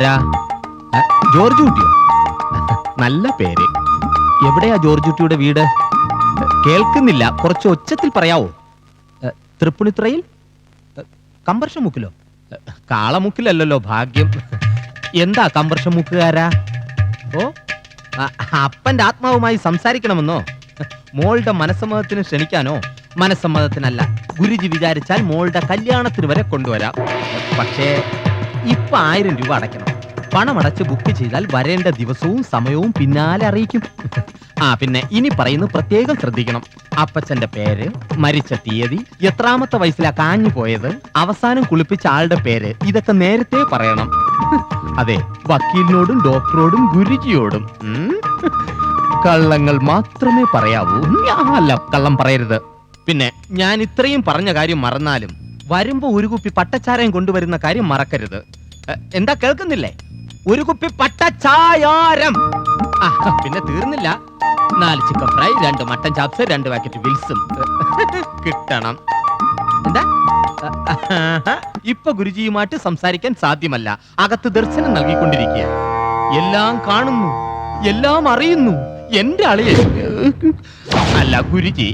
ആരാ? ജോർജ് കുട്ടിയോ? നല്ല പേര്. എവിടെയാ ജോർജ് കുട്ടിയുടെ വീട്? കേൾക്കുന്നില്ല, കുറച്ച് ഒച്ചത്തിൽ പറയാവോ? തൃപ്പുണിത്തുറയിൽ? കമ്പർഷമുക്കിലോ? കാളമുക്കിലല്ലോ, ഭാഗ്യം. എന്താ കമ്പർഷമുക്കുകാരാ? ഓ, അപ്പന്റെ ആത്മാവുമായി സംസാരിക്കണമെന്നോ? മോളുടെ മനസ്സമ്മതത്തിന് ക്ഷണിക്കാനോ? മനസ്സമ്മതത്തിനല്ല, ഗുരുജി വിചാരിച്ചാൽ മോളുടെ കല്യാണത്തിന് വരെ കൊണ്ടുവരാം. പക്ഷേ ഇപ്പൊ 1000 രൂപ അടയ്ക്കണം. പണമടച്ച് ബുക്ക് ചെയ്താൽ വരേണ്ട ദിവസവും സമയവും പിന്നാലെ അറിയിക്കും. പിന്നെ ഇനി പറയുന്നത് പ്രത്യേകം ശ്രദ്ധിക്കണം. അപ്പച്ചന്റെ പേര്, മരിച്ച തീയതി, എത്രാമത്തെ വയസ്സിലാ കാഞ്ഞു പോയത്, അവസാനം കുളിപ്പിച്ച ആളുടെ പേര്, ഇതൊക്കെ നേരത്തെ പറയണം. അതെ, വക്കീലിനോടും ഡോക്ടറോടും ഗുരുജിയോടും. കള്ളങ്ങൾ മാത്രമേ പറയാവൂ. അല്ല, കള്ളം പറയരുത്. പിന്നെ ഞാൻ ഇത്രയും പറഞ്ഞ കാര്യം മറന്നാലും വരുമ്പോ ഒരു കുപ്പി പട്ടച്ചാരയും കൊണ്ടുവരുന്ന കാര്യം മറക്കരുത്. എന്താ കേൾക്കുന്നില്ലേ? ഒരു കുപ്പി പട്ടച്ചായാരം. പിന്നെ തീർന്നില്ല, 4 chicken fry, 2 mutton chops, 2 packet വിൽസും കിട്ടണം. എന്താ? ഇപ്പൊ ഗുരുജിയുമായിട്ട് സംസാരിക്കാൻ സാധ്യമല്ല. അകത്ത് ദർശനം നൽകിക്കൊണ്ടിരിക്കുക. എല്ലാം കാണുന്നു, എല്ലാം അറിയുന്നു എന്റെ അളിയൻ. അല്ല ഗുരുജി.